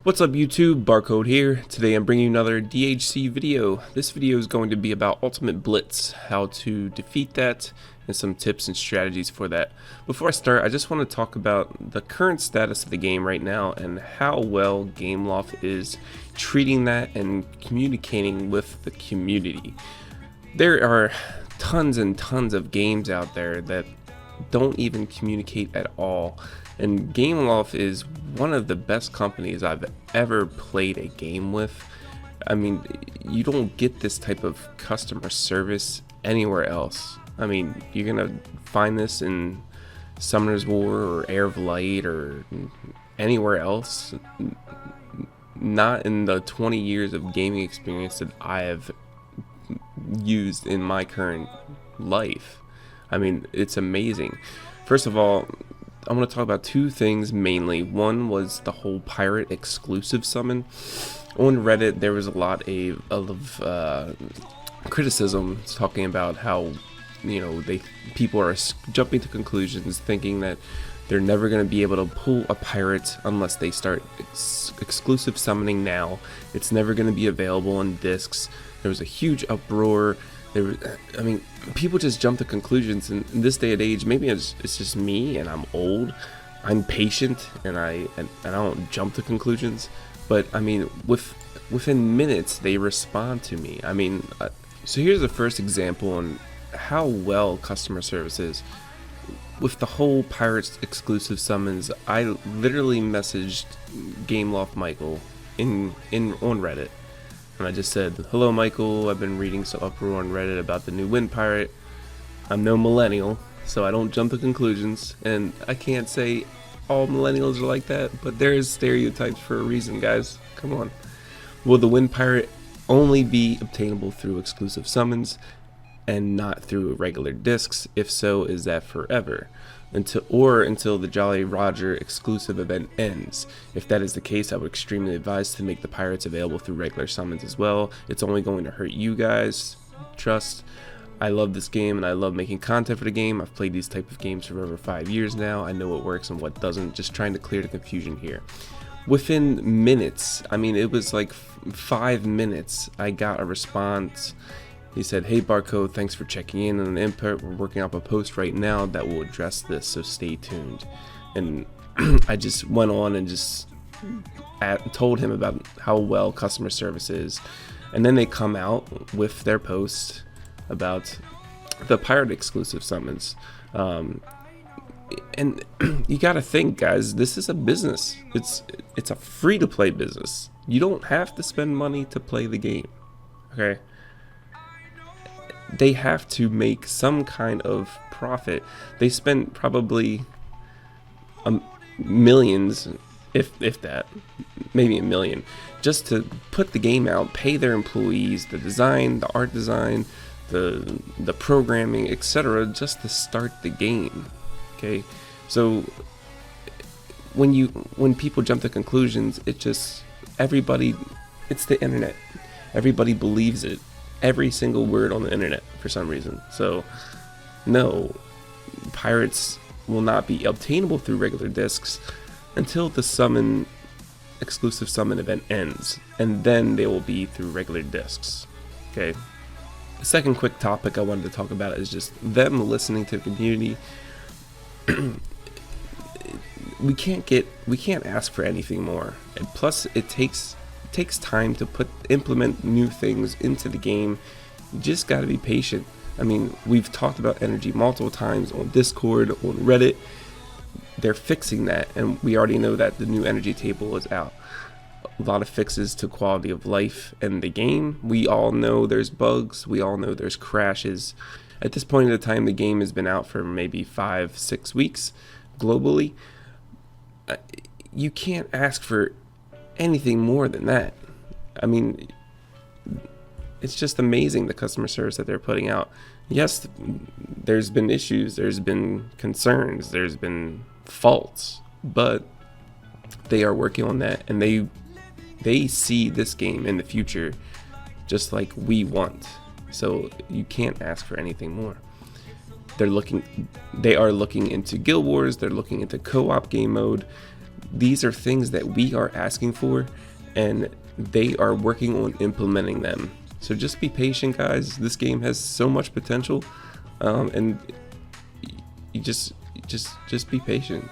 What's up YouTube, Barcode here. Today I'm bringing you another DHC video. This video is going to be about Ultimate Blitz, how to defeat that, and some tips and strategies for that. Before I start, I just want to talk about the current status of the game right now and how well Gameloft is treating that and communicating with the community. There are tons and tons of games out there that don't even communicate at all. And Gameloft is one of the best companies I've ever played a game with. I mean, you don't get this type of customer service anywhere else. I mean, you're gonna find this in Summoner's War or Air of Light or anywhere else. Not in the 20 years of gaming experience that I have used in my current life. I mean, it's amazing. First of all, I want to talk about two things mainly. One was the whole pirate exclusive summon. On Reddit, there was a lot of criticism talking about how, you know, people are jumping to conclusions, thinking that they're never going to be able to pull a pirate unless they start exclusive summoning now. It's never going to be available in discs. There was a huge uproar. I mean, people just jump to conclusions, and in this day and age, maybe it's just me and I'm old. I'm patient and I don't jump to conclusions. But I mean, within minutes they respond to me. I mean, so here's the first example on how well customer service is. With the whole Pirates exclusive summons, I literally messaged Gameloft Michael on Reddit. And I just said, "Hello Michael, I've been reading some uproar on Reddit about the new Wind Pirate. I'm no millennial, so I don't jump to conclusions, and I can't say all millennials are like that, but there's stereotypes for a reason, guys. Come on. Will the Wind Pirate only be obtainable through exclusive summons and not through regular discs? If so, is that forever? Until the Jolly Roger exclusive event ends. If that is the case, I would extremely advise to make the pirates available through regular summons as well. It's only going to hurt you guys. Trust. I love this game and I love making content for the game. I've played these type of games for over 5 years now. I know what works and what doesn't. Just trying to clear the confusion here." Within minutes, I mean, it was like 5 minutes, I got a response. He said, "Hey Barcode, thanks for checking in on the input. We're working up a post right now that will address this, so stay tuned." And I just went on and just told him about how well customer service is. And then they come out with their post about the pirate exclusive summons. And you gotta think, guys, this is a business. It's a free-to-play business. You don't have to spend money to play the game, okay? They have to make some kind of profit. They spent probably millions, if that, maybe $1 million, just to put the game out, pay their employees, the design, the art design, the programming, etc., just to start the game. Okay, so when people jump to conclusions, it's the internet. Everybody believes it. Every single word on the internet for some reason. So no, pirates will not be obtainable through regular discs until the exclusive summon event ends, and then they will be through regular discs. Okay, the second quick topic I wanted to talk about is just them listening to the community. we can't ask for anything more, and plus it takes time to implement new things into the game. You just got to be patient. I mean, we've talked about energy multiple times on Discord, on Reddit. They're fixing that, and we already know that the new energy table is out. A lot of fixes to quality of life in the game. We all know there's bugs. We all know there's crashes. At this point in the time, the game has been out for maybe 5-6 weeks globally. You can't ask for anything more than that. I mean, it's just amazing the customer service that they're putting out. Yes, there's been issues, there's been concerns, there's been faults, but they are working on that, and they see this game in the future just like we want. So you can't ask for anything more. They are looking into Guild Wars, they're looking into co-op game mode. these are things that we are asking for, and they are working on implementing them. So just be patient, guys. This game has so much potential, and you just be patient.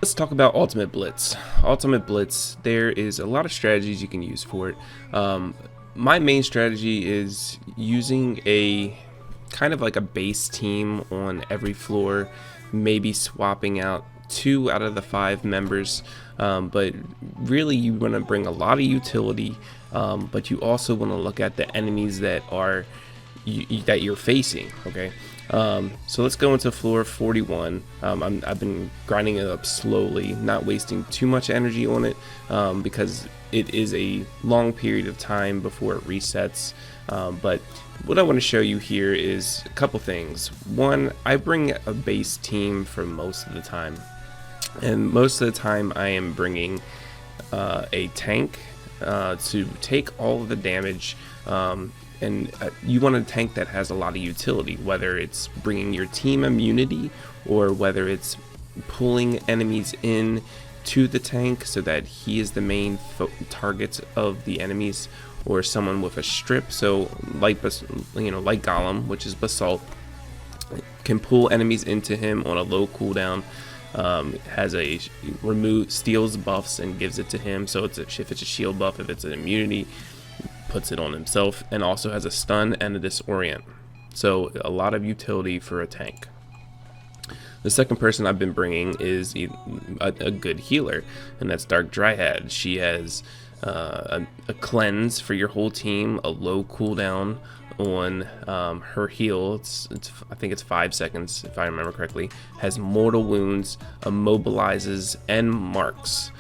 Let's talk about Ultimate Blitz. Ultimate Blitz, there is a lot of strategies you can use for it. My main strategy is using a kind of like a base team on every floor, maybe swapping out 2 out of the 5 members, but really you want to bring a lot of utility, but you also want to look at the enemies that are that you're facing. Okay, so let's go into floor 41. I've been grinding it up slowly, not wasting too much energy on it, because it is a long period of time before it resets. But what I want to show you here is a couple things. One, I bring a base team for most of the time, and most of the time I am bringing a tank to take all of the damage, and you want a tank that has a lot of utility, whether it's bringing your team immunity or whether it's pulling enemies in to the tank so that he is the main target of the enemies, or someone with a strip. So like Golem, which is basalt, can pull enemies into him on a low cooldown. Has a steals buffs and gives it to him. So if it's a shield buff, if it's an immunity, puts it on himself, and also has a stun and a disorient. So a lot of utility for a tank. The second person I've been bringing is a good healer, and that's Dark Dryad. She has a cleanse for your whole team, a low cooldown on her heal. I think it's 5 seconds if I remember correctly. Has mortal wounds, immobilizes, and marks,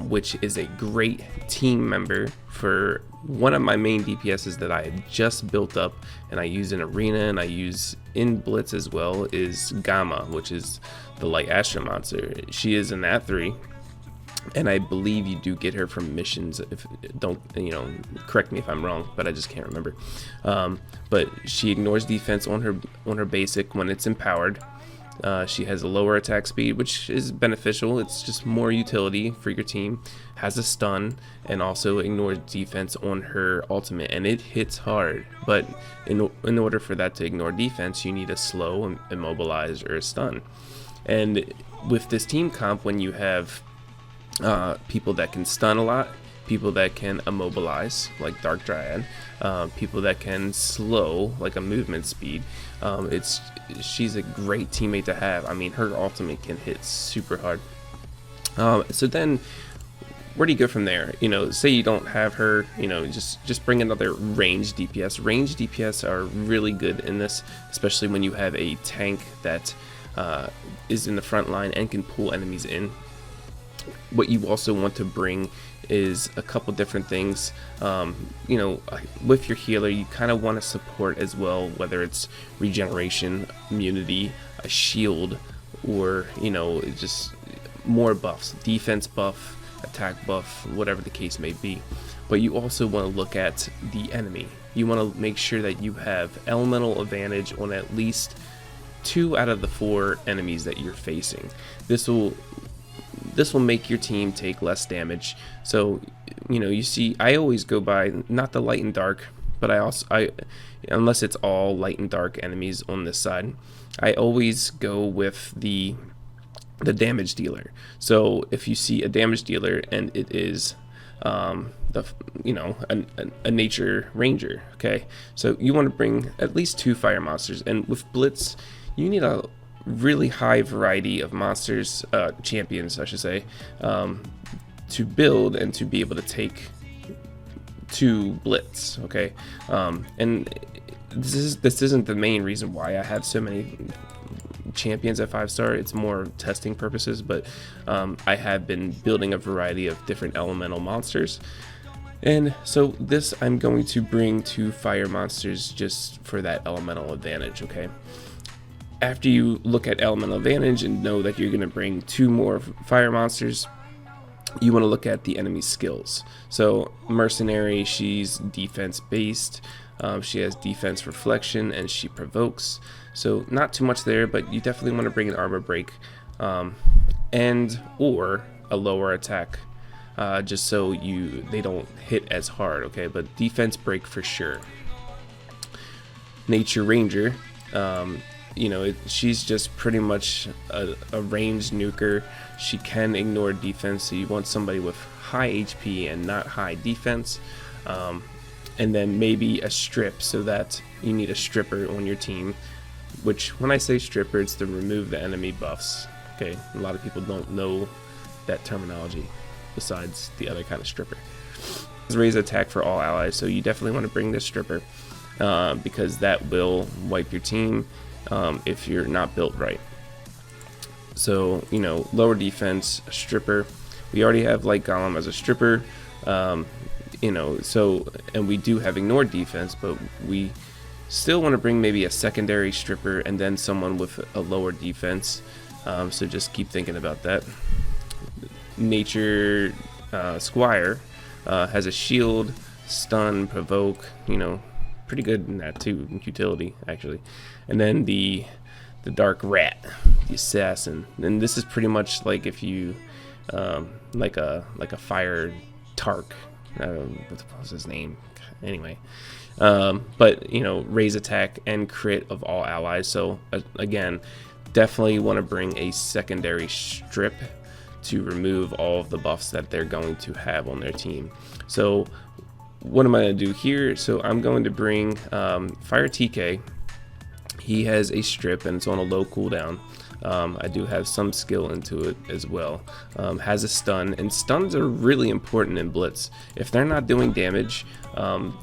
which is a great team member for one of my main DPSs that I had just built up, and I use in arena and I use in Blitz as well, is Gamma, which is the light Astro monster. She is in that 3, and I believe you do get her from missions. If don't correct me if I'm wrong, but I just can't remember. But she ignores defense on her basic when it's empowered. She has a lower attack speed, which is beneficial. It's just more utility for your team. Has a stun, and also ignores defense on her ultimate, and it hits hard. But in order for that to ignore defense, you need a slow, immobilize, or a stun. And with this team comp, when you have people that can stun a lot, people that can immobilize like Dark Dryad, people that can slow like a movement speed, she's a great teammate to have. I mean, her ultimate can hit super hard. So then where do you go from there? Say you don't have her, just bring another ranged DPS. Ranged DPS are really good in this, especially when you have a tank that is in the front line and can pull enemies in. What you also want to bring is a couple different things. With your healer, you kind of want to support as well, whether it's regeneration, immunity, a shield, or just more buffs, defense buff, attack buff, whatever the case may be. But you also want to look at the enemy. You want to make sure that you have elemental advantage on at least 2 out of the 4 enemies that you're facing. This will make your team take less damage. So you see, I always go by not the light and dark, but I unless it's all light and dark enemies on this side, I always go with the damage dealer. So if you see a damage dealer and it is a nature ranger, okay, so you want to bring at least 2 fire monsters. And with Blitz, you need a really high variety of monsters, champions I should say, to build and to be able to take to Blitz. Okay, and this isn't the main reason why I have so many champions at 5-star. It's more testing purposes, but I have been building a variety of different elemental monsters, and so this I'm going to bring 2 fire monsters just for that elemental advantage. Okay, after you look at elemental advantage and know that you're going to bring 2 more fire monsters, you want to look at the enemy skills. So Mercenary, she's defense based, she has defense reflection, and she provokes, so not too much there, but you definitely want to bring an armor break. and or a lower attack, just so they don't hit as hard. Okay, but defense break for sure. Nature Ranger, she's just pretty much a ranged nuker. She can ignore defense, so you want somebody with high HP and not high defense. And then maybe a strip, so that you need a stripper on your team, which when I say stripper, it's to remove the enemy buffs. Okay, a lot of people don't know that terminology besides the other kind of stripper. Raise attack for all allies, so you definitely want to bring this stripper, because that will wipe your team if you're not built right. So, lower defense, a stripper. We already have Light Golem as a stripper, and we do have ignored defense, but we still want to bring maybe a secondary stripper and then someone with a lower defense. So just keep thinking about that. Nature Squire has a shield, stun, provoke, pretty good in that too, utility actually. And then the Dark Rat, the assassin, and this is pretty much like if you like a fire Tark. What was his name? Anyway, but raise attack and crit of all allies. So again, definitely want to bring a secondary strip to remove all of the buffs that they're going to have on their team. So what am I going to do here? So I'm going to bring Fire TK. He has a strip and it's on a low cooldown. I do have some skill into it as well. Has a stun, and stuns are really important in Blitz. If they're not doing damage,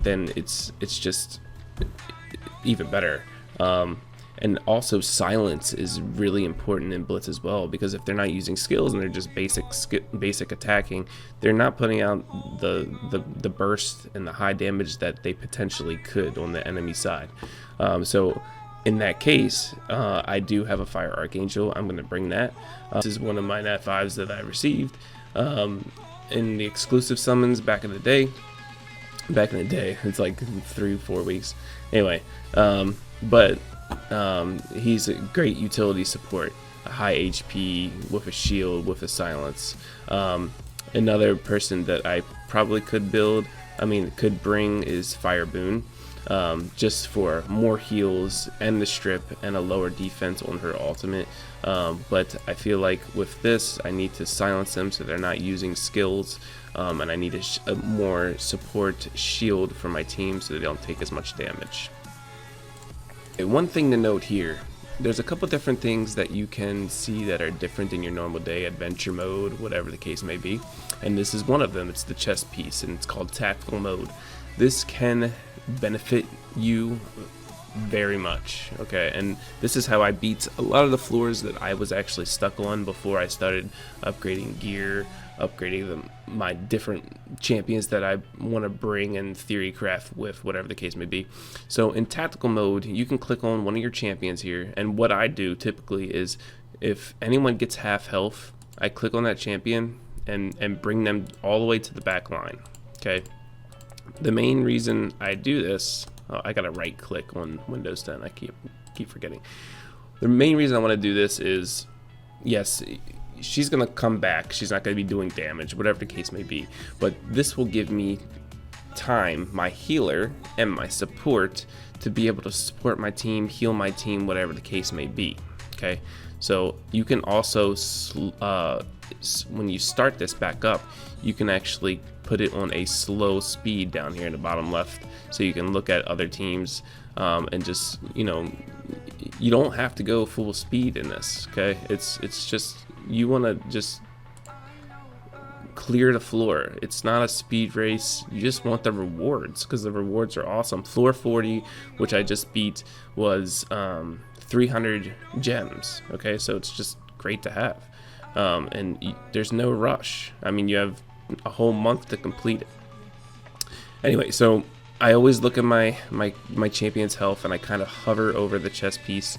then it's just even better. And also silence is really important in Blitz as well, because if they're not using skills and they're just basic attacking, they're not putting out the burst and the high damage that they potentially could on the enemy side. So in that case, I do have a Fire Archangel. I'm going to bring that. This is one of my Nat 5s that I received in the exclusive summons back in the day. It's like 3-4 weeks. Anyway, but he's a great utility support. A high HP with a shield with a silence. Another person that I probably could bring is Fire Boon. Just for more heals and the strip and a lower defense on her ultimate, but I feel like with this I need to silence them so they're not using skills, and I need a more support shield for my team so they don't take as much damage. Okay, one thing to note here, there's a couple different things that you can see that are different in your normal day, adventure mode, whatever the case may be, and this is one of them. It's the chess piece, and it's called tactical mode. This can benefit you very much, okay? And this is how I beat a lot of the floors that I was actually stuck on before I started upgrading gear, upgrading my different champions that I want to bring and theory craft with, whatever the case may be. So in tactical mode, you can click on one of your champions here, and what I do typically is if anyone gets half health, I click on that champion and bring them all the way to the back line, okay? The main reason I do this, I gotta right click on Windows 10, I keep forgetting. The main reason I want to do this is, yes, she's gonna come back, she's not gonna be doing damage, whatever the case may be, but this will give me time, my healer and my support, to be able to support my team, heal my team, whatever the case may be, okay? So you can also, when you start this back up, you can actually put it on a slow speed down here in the bottom left, so you can look at other teams and just, you don't have to go full speed in this, okay? It's just, you want to just clear the floor. It's not a speed race. You just want the rewards, because the rewards are awesome. Floor 40, which I just beat, was 300 gems, okay? So it's just great to have, and there's no rush. I mean, you have a whole month to complete it. Anyway, so I always look at my champion's health, and I kind of hover over the chess piece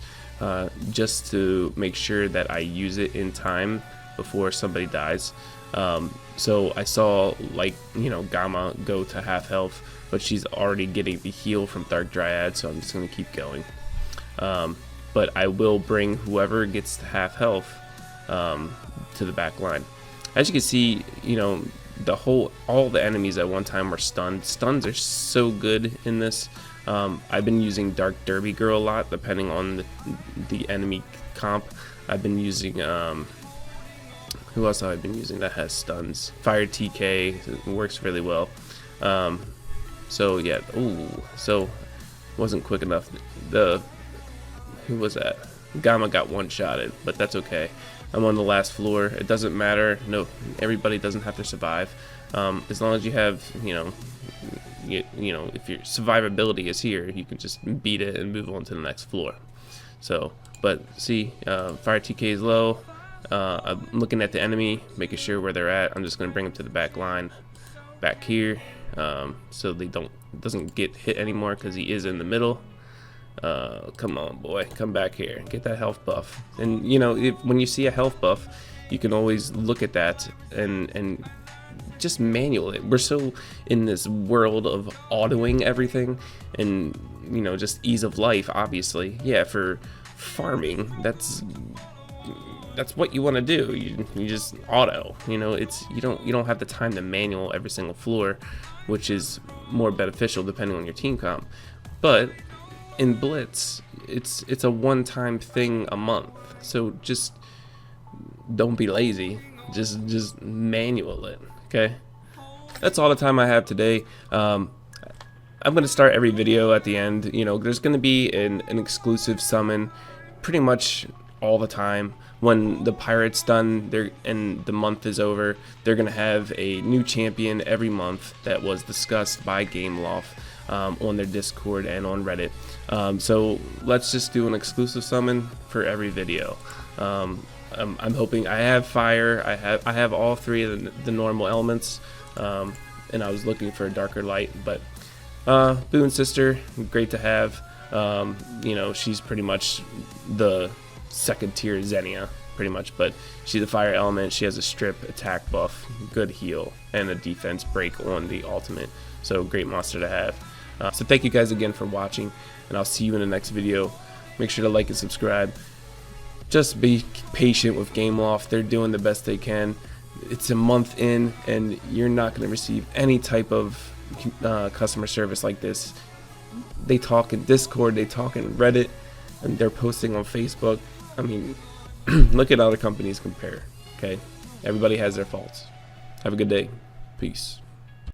just to make sure that I use it in time before somebody dies. So I saw, like, Gamma go to half health, but she's already getting the heal from Dark Dryad, so I'm just going to keep going. But I will bring whoever gets to half health to the back line. As you can see, you know, all the enemies at one time were stunned. Stuns are so good in this. I've been using Dark Derby Girl a lot, depending on the enemy comp. I've been using who else have I been using that has stuns? Fire TK works really well. So yeah, so wasn't quick enough. Who was that? Gamma got one-shotted, but that's okay. I'm on the last floor. It doesn't matter. No, everybody doesn't have to survive. As long as you have, you know, if your survivability is here, you can just beat it and move on to the next floor. So, but see, Fire TK is low. I'm looking at the enemy, making sure where they're at. I'm just gonna bring them to the back line, back here, so they doesn't get hit anymore because he is in the middle. Come on, boy, come back here, get that health buff. And you know, when you see a health buff, you can always look at that and just manual it. We're so in this world of autoing everything, and you know, just ease of life. Obviously, yeah, for farming, that's what you want to do. You just auto. You know, you don't have the time to manual every single floor, which is more beneficial depending on your team comp. But in Blitz, it's a one-time thing a month. So just don't be lazy. Just manual it. Okay. That's all the time I have today. I'm gonna start every video at the end. You know, there's gonna be an exclusive summon pretty much all the time. When the pirate's done and the month is over, they're gonna have a new champion every month that was discussed by Gameloft on their Discord and on Reddit. So let's just do an exclusive summon for every video. I'm hoping. I have fire. I have all three of the normal elements, and I was looking for a darker light. But Boon Sister, great to have. You know, she's pretty much the second tier Xenia, pretty much. But she's a fire element. She has a strip attack buff, good heal, and a defense break on the ultimate. So great monster to have. So thank you guys again for watching, and I'll see you in the next video. Make sure to like and subscribe. Just be patient with Gameloft. They're doing the best they can. It's a month in, and you're not going to receive any type of customer service like this. They talk in Discord, they talk in Reddit, and they're posting on Facebook. I mean, look at other companies compare. Okay, everybody has their faults. Have a good day. Peace.